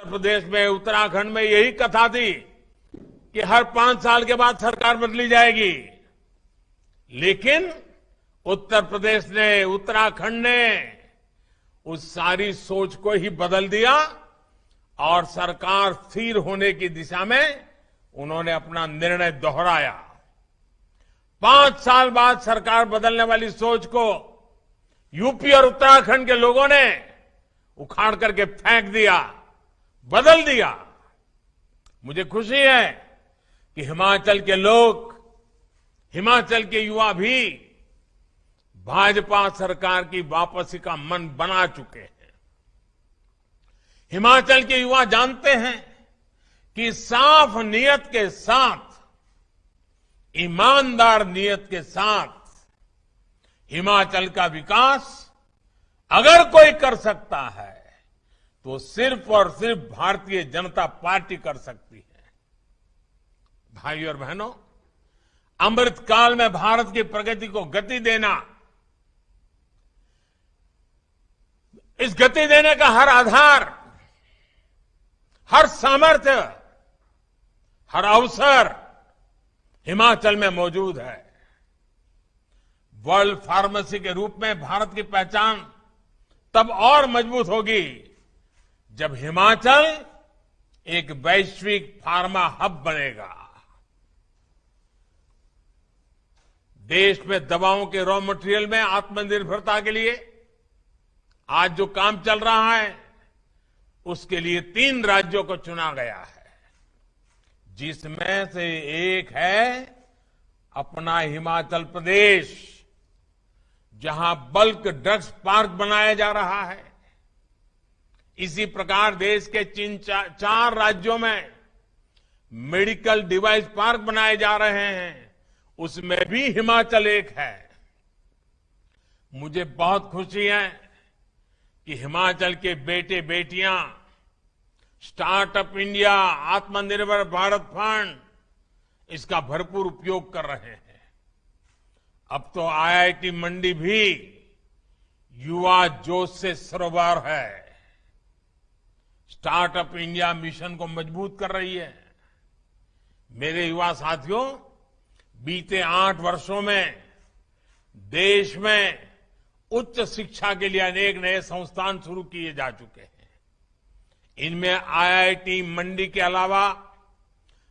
उत्तर प्रदेश में, उत्तराखंड में यही कथा थी कि हर 5 साल के बाद सरकार बदली जाएगी। लेकिन उत्तर प्रदेश ने, उत्तराखंड ने उस सारी सोच को ही बदल दिया और सरकार स्थिर होने की दिशा में उन्होंने अपना निर्णय दोहराया। 5 साल बाद सरकार बदलने वाली सोच को यूपी और उत्तराखंड के लोगों ने उखाड़ करके फेंक दिया, बदल दिया। मुझे खुशी है कि हिमाचल के लोग, हिमाचल के युवा भी भाजपा सरकार की वापसी का मन बना चुके हैं। हिमाचल के युवा जानते हैं कि साफ नीयत के साथ, ईमानदार नीयत के साथ हिमाचल का विकास अगर कोई कर सकता है तो सिर्फ और सिर्फ भारतीय जनता पार्टी कर सकती है। भाइयों और बहनों, अमृतकाल में भारत की प्रगति को गति देना, इस गति देने का हर आधार, हर सामर्थ्य, हर अवसर हिमाचल में मौजूद है। वर्ल्ड फार्मेसी के रूप में भारत की पहचान तब और मजबूत होगी जब हिमाचल एक वैश्विक फार्मा हब बनेगा। देश में दवाओं के रॉ मटेरियल में आत्मनिर्भरता के लिए आज जो काम चल रहा है, उसके लिए 3 राज्यों को चुना गया है, जिसमें से एक है अपना हिमाचल प्रदेश, जहां बल्क ड्रग्स पार्क बनाया जा रहा है। इसी प्रकार देश के 4 राज्यों में मेडिकल डिवाइस पार्क बनाए जा रहे हैं, उसमें भी हिमाचल एक है। मुझे बहुत खुशी है कि हिमाचल के बेटे बेटियां स्टार्टअप इंडिया, आत्मनिर्भर भारत फंड, इसका भरपूर उपयोग कर रहे हैं। अब तो आईआईटी मंडी भी युवा जोश से सरोवर है, स्टार्टअप इंडिया मिशन को मजबूत कर रही है। मेरे युवा साथियों, बीते 8 वर्षों में देश में उच्च शिक्षा के लिए अनेक नए संस्थान शुरू किए जा चुके हैं। इनमें आईआईटी मंडी के अलावा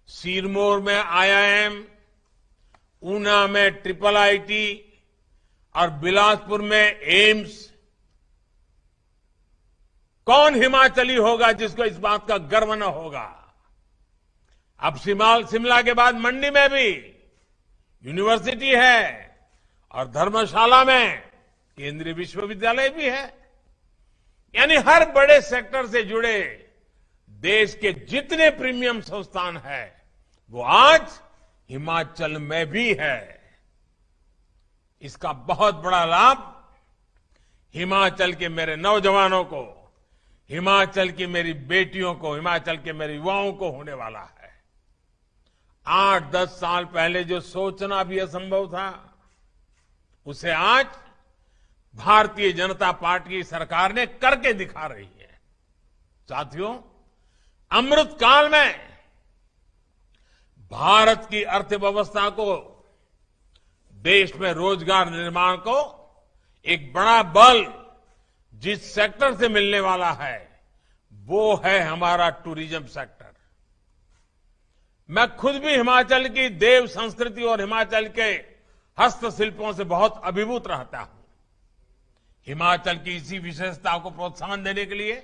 सिरमौर में आईआईएम, ऊना में ट्रिपल आईटी और बिलासपुर में एम्स। कौन हिमाचली होगा जिसको इस बात का गर्व न होगा? अब शिमला के बाद मंडी में भी यूनिवर्सिटी है और धर्मशाला में केंद्रीय विश्वविद्यालय भी है। यानी हर बड़े सेक्टर से जुड़े देश के जितने प्रीमियम संस्थान हैं, वो आज हिमाचल में भी है। इसका बहुत बड़ा लाभ हिमाचल के मेरे नौजवानों को, हिमाचल की मेरी बेटियों को, हिमाचल के मेरे युवाओं को होने वाला है। 8-10 साल पहले जो सोचना भी असंभव था, उसे आज भारतीय जनता पार्टी की सरकार ने करके दिखा रही है। साथियों, अमृतकाल में भारत की अर्थव्यवस्था को, देश में रोजगार निर्माण को एक बड़ा बल जिस सेक्टर से मिलने वाला है, वो है हमारा टूरिज्म सेक्टर। मैं खुद भी हिमाचल की देव संस्कृति और हिमाचल के हस्तशिल्पों से बहुत अभिभूत रहता हूं। हिमाचल की इसी विशेषता को प्रोत्साहन देने के लिए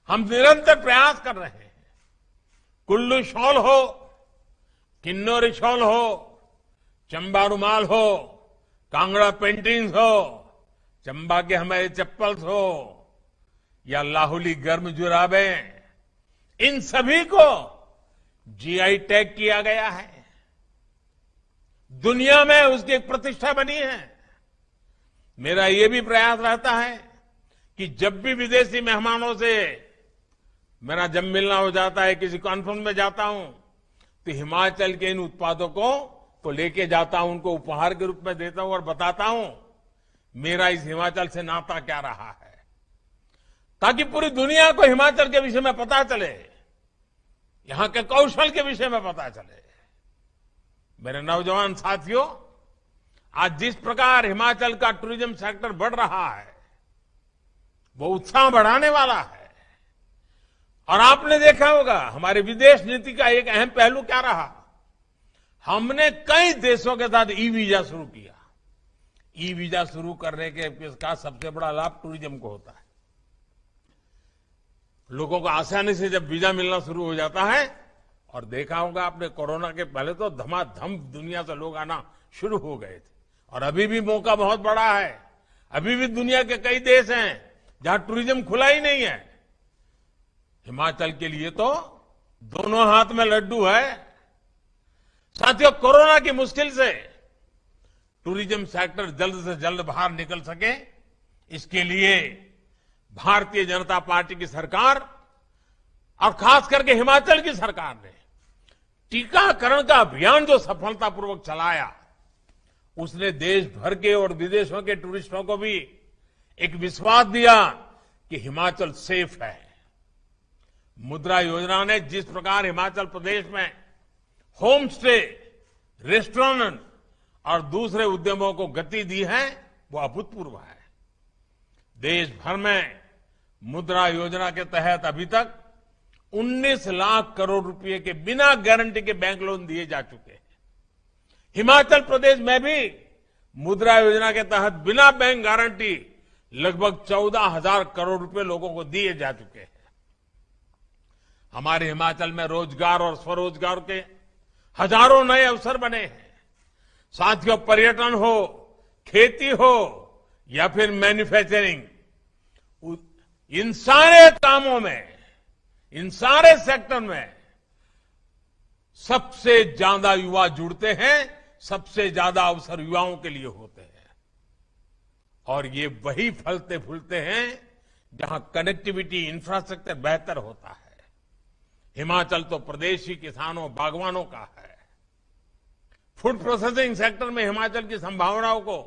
हम निरंतर प्रयास कर रहे हैं। कुल्लू शॉल हो, किन्नौरी शॉल हो, चंबा रुमाल हो, कांगड़ा पेंटिंग्स हो, चंबा के हमारे चप्पल्स हो या लाहुली गर्म जुराबे, इन सभी को जीआई टैग किया गया है। दुनिया में उसकी एक प्रतिष्ठा बनी है। मेरा ये भी प्रयास रहता है कि जब भी विदेशी मेहमानों से मेरा जब मिलना हो जाता है, किसी कॉन्फ्रेंस में जाता हूं, तो हिमाचल के इन उत्पादों को तो लेके जाता हूं, उनको उपहार के रूप में देता हूं और बताता हूं मेरा इस हिमाचल से नाता क्या रहा है। ताकि पूरी दुनिया को हिमाचल के विषय में पता चले, यहां के कौशल के विषय में पता चले। मेरे नौजवान साथियों, आज जिस प्रकार हिमाचल का टूरिज्म सेक्टर बढ़ रहा है वो उत्साह बढ़ाने वाला है। और आपने देखा होगा हमारी विदेश नीति का एक अहम पहलू क्या रहा, हमने कई देशों के साथ ई वीजा शुरू किया। ई वीजा शुरू करने के का सबसे बड़ा लाभ टूरिज्म को होता है। लोगों को आसानी से जब वीजा मिलना शुरू हो जाता है, और देखा होगा आपने कोरोना के पहले तो धमाधम दुनिया से लोग आना शुरू हो गए थे, और अभी भी मौका बहुत बड़ा है। अभी भी दुनिया के कई देश हैं जहां टूरिज्म खुला ही नहीं है। हिमाचल के लिए तो दोनों हाथ में लड्डू है। साथियों, कोरोना की मुश्किल से टूरिज्म सेक्टर जल्द से जल्द बाहर निकल सके, इसके लिए भारतीय जनता पार्टी की सरकार और खास करके हिमाचल की सरकार ने टीकाकरण का अभियान जो सफलतापूर्वक चलाया, उसने देश भर के और विदेशों के टूरिस्टों को भी एक विश्वास दिया कि हिमाचल सेफ है। मुद्रा योजना ने जिस प्रकार हिमाचल प्रदेश में होम स्टे, रेस्टोरेंट और दूसरे उद्यमों को गति दी है, वो अभूतपूर्व है। देश भर में मुद्रा योजना के तहत अभी तक 19 लाख करोड़ रुपए के बिना गारंटी के बैंक लोन दिए जा चुके हैं। हिमाचल प्रदेश में भी मुद्रा योजना के तहत बिना बैंक गारंटी लगभग 14,000 करोड़ रुपए लोगों को दिए जा चुके हैं। हमारे हिमाचल में रोजगार और स्वरोजगार के हजारों नए अवसर बने हैं। साथियों, पर्यटन हो, खेती हो या फिर मैन्युफैक्चरिंग, इन सारे कामों में, इन सारे सेक्टर में सबसे ज्यादा युवा जुड़ते हैं, सबसे ज्यादा अवसर युवाओं के लिए होते हैं। और ये वही फलते फूलते हैं जहां कनेक्टिविटी, इंफ्रास्ट्रक्चर बेहतर होता है। हिमाचल तो प्रदेशी किसानों, बागवानों का है। फूड प्रोसेसिंग सेक्टर में हिमाचल की संभावनाओं को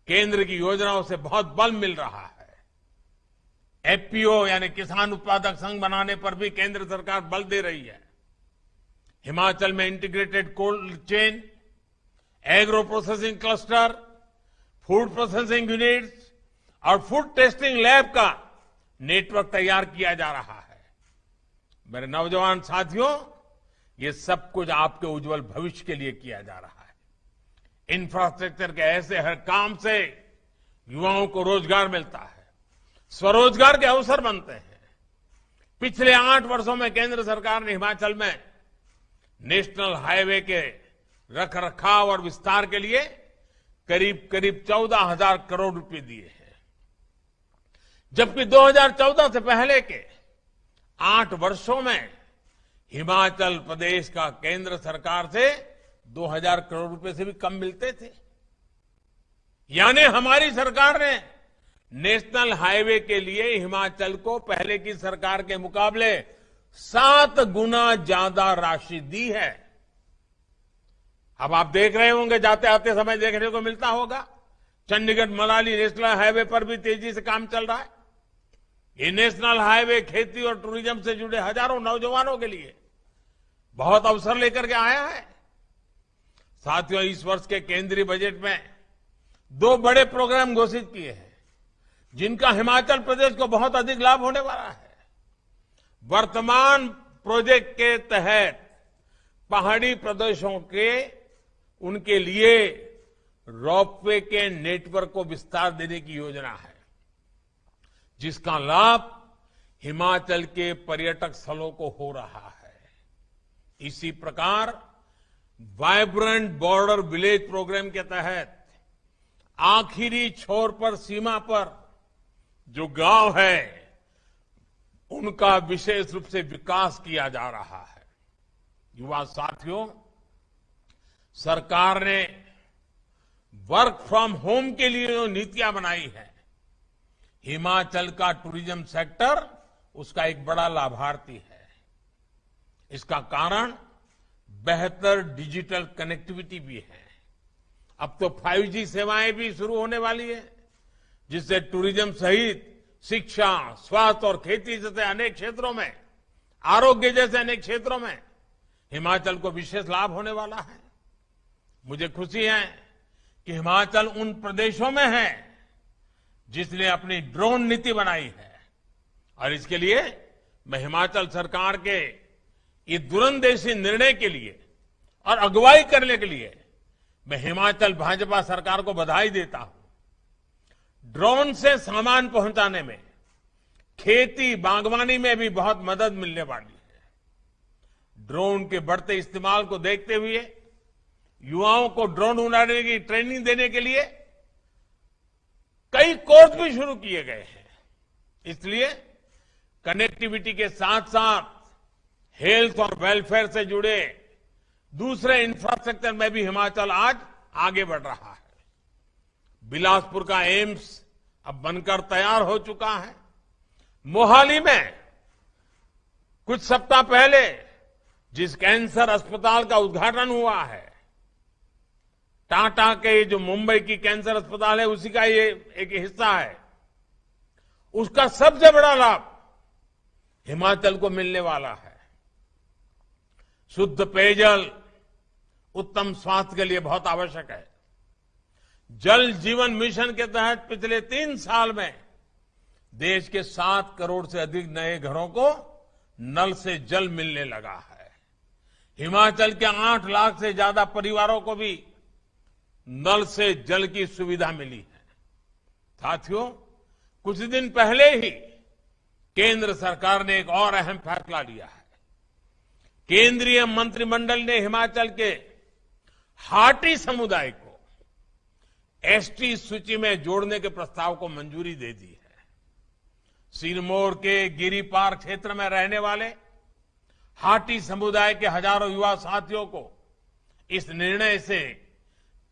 केंद्र की योजनाओं से बहुत बल मिल रहा है। एफपीओ यानी किसान उत्पादक संघ बनाने पर भी केंद्र सरकार बल दे रही है। हिमाचल में integrated cold chain, agro processing cluster, food processing units और फूड टेस्टिंग लैब का नेटवर्क तैयार किया जा रहा है। मेरे नौजवान साथियों, ये सब कुछ आपके उज्जवल भविष्य के लिए किया जा रहा है। इंफ्रास्ट्रक्चर के ऐसे हर काम से युवाओं को रोजगार मिलता है, स्वरोजगार के अवसर बनते हैं। पिछले 8 वर्षों में केंद्र सरकार ने हिमाचल में नेशनल हाईवे के रखरखाव और विस्तार के लिए करीब 14,000 करोड़ रुपए दिए हैं, जबकि 2014 से पहले के 8 वर्षों में हिमाचल प्रदेश का केंद्र सरकार से 2,000 करोड़ रुपए से भी कम मिलते थे। यानी हमारी सरकार ने नेशनल हाईवे के लिए हिमाचल को पहले की सरकार के मुकाबले 7 गुना ज्यादा राशि दी है। अब आप देख रहे होंगे, जाते आते समय देखने को मिलता होगा, चंडीगढ़ मनाली नेशनल हाईवे पर भी तेजी से काम चल रहा है। ये नेशनल हाईवे खेती और टूरिज्म से जुड़े हजारों नौजवानों के लिए बहुत अवसर लेकर के आया है। साथियों, इस वर्ष के केंद्रीय बजट में 2 बड़े प्रोग्राम घोषित किए हैं, जिनका हिमाचल प्रदेश को बहुत अधिक लाभ होने वाला है। वर्तमान प्रोजेक्ट के तहत पहाड़ी प्रदेशों के उनके लिए रोपवे के नेटवर्क को विस्तार देने की योजना है, जिसका लाभ हिमाचल के पर्यटक स्थलों को हो रहा है। इसी प्रकार वाइब्रेंट बॉर्डर विलेज प्रोग्राम के तहत आखिरी छोर पर, सीमा पर जो गांव है, उनका विशेष रूप से विकास किया जा रहा है। युवा साथियों, सरकार ने वर्क फ्रॉम होम के लिए जो नीतियां बनाई है, हिमाचल का टूरिज्म सेक्टर उसका एक बड़ा लाभार्थी है। इसका कारण बेहतर डिजिटल कनेक्टिविटी भी है। अब तो 5G सेवाएं भी शुरू होने वाली है, जिससे टूरिज्म सहित शिक्षा, स्वास्थ्य और खेती जैसे अनेक क्षेत्रों में, आरोग्य जैसे अनेक क्षेत्रों में हिमाचल को विशेष लाभ होने वाला है। मुझे खुशी है कि हिमाचल उन प्रदेशों में है जिसने अपनी ड्रोन नीति बनाई है और इसके लिए मैं हिमाचल सरकार के ये दूरंदेशी निर्णय के लिए और अगुवाई करने के लिए मैं हिमाचल भाजपा सरकार को बधाई देता हूं। ड्रोन से सामान पहुंचाने में, खेती बागवानी में भी बहुत मदद मिलने वाली है। ड्रोन के बढ़ते इस्तेमाल को देखते हुए युवाओं को ड्रोन उड़ाने की ट्रेनिंग देने के लिए कई कोर्स भी शुरू किए गए हैं। इसलिए कनेक्टिविटी के साथ साथ हेल्थ और वेलफेयर से जुड़े दूसरे इंफ्रास्ट्रक्चर में भी हिमाचल आज आगे बढ़ रहा है। बिलासपुर का एम्स अब बनकर तैयार हो चुका है। मोहाली में कुछ सप्ताह पहले जिस कैंसर अस्पताल का उद्घाटन हुआ है, टाटा के जो मुंबई की कैंसर अस्पताल है उसी का ये एक हिस्सा है, उसका सबसे बड़ा लाभ हिमाचल को मिलने वाला है। शुद्ध पेयजल उत्तम स्वास्थ्य के लिए बहुत आवश्यक है। जल जीवन मिशन के तहत पिछले 3 साल में देश के 7 करोड़ से अधिक नए घरों को नल से जल मिलने लगा है। हिमाचल के 8 लाख से ज्यादा परिवारों को भी नल से जल की सुविधा मिली है। साथियों, कुछ दिन पहले ही केंद्र सरकार ने एक और अहम फैसला लिया है। केंद्रीय मंत्रिमंडल ने हिमाचल के हाटी समुदाय को एसटी सूची में जोड़ने के प्रस्ताव को मंजूरी दे दी है। सिरमौर के गिरिपार क्षेत्र में रहने वाले हाटी समुदाय के हजारों युवा साथियों को इस निर्णय से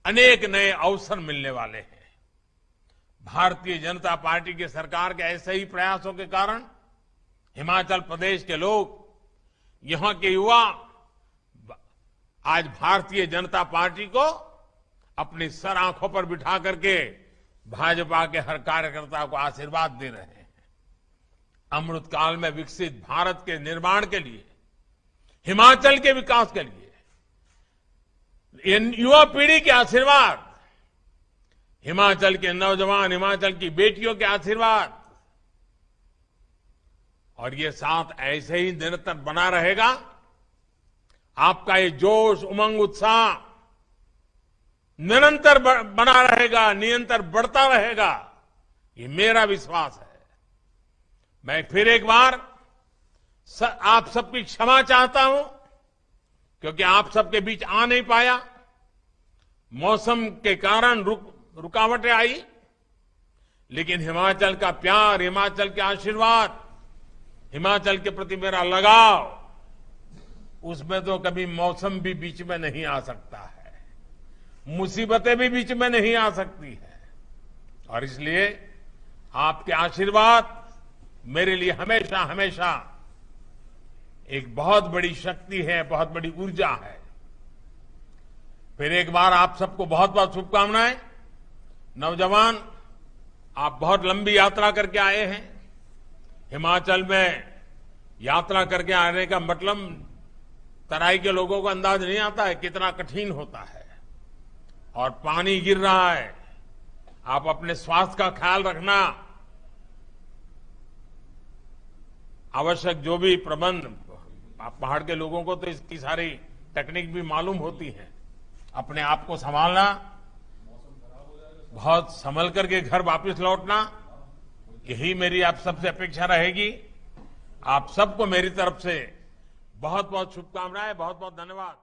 अनेक नए अवसर मिलने वाले हैं। भारतीय जनता पार्टी की सरकार के ऐसे ही प्रयासों के कारण हिमाचल प्रदेश के लोग, यहां के युवा आज भारतीय जनता पार्टी को अपनी सर आंखों पर बिठा करके भाजपा के हर कार्यकर्ता को आशीर्वाद दे रहे हैं। अमृतकाल में विकसित भारत के निर्माण के लिए, हिमाचल के विकास के लिए युवा पीढ़ी के आशीर्वाद, हिमाचल के नौजवान, हिमाचल की बेटियों के आशीर्वाद और ये साथ ऐसे ही निरंतर बना रहेगा। आपका ये जोश, उमंग, उत्साह निरंतर बना रहेगा, निरंतर बढ़ता रहेगा, ये मेरा विश्वास है। मैं फिर एक बार आप सबकी क्षमा चाहता हूं क्योंकि आप सबके बीच आ नहीं पाया। मौसम के कारण रुकावटें आई, लेकिन हिमाचल का प्यार, हिमाचल के आशीर्वाद, हिमाचल के प्रति मेरा लगाव, उसमें तो कभी मौसम भी बीच में नहीं आ सकता है, मुसीबतें भी बीच में नहीं आ सकती है। और इसलिए आपके आशीर्वाद मेरे लिए हमेशा हमेशा एक बहुत बड़ी शक्ति है, बहुत बड़ी ऊर्जा है। फिर एक बार आप सबको बहुत बहुत शुभकामनाएं। नौजवान, आप बहुत लंबी यात्रा करके आए हैं। हिमाचल में यात्रा करके आने का मतलब तराई के लोगों को अंदाज नहीं आता है कितना कठिन होता है, और पानी गिर रहा है। आप अपने स्वास्थ्य का ख्याल रखना, आवश्यक जो भी प्रबंध, आप पहाड़ के लोगों को तो इसकी सारी टेक्निक भी मालूम होती है। अपने आप को संभालना, बहुत संभल करके घर वापस लौटना, यही मेरी आप सबसे अपेक्षा रहेगी। आप सबको मेरी तरफ से बहुत बहुत शुभकामनाएं, बहुत बहुत धन्यवाद।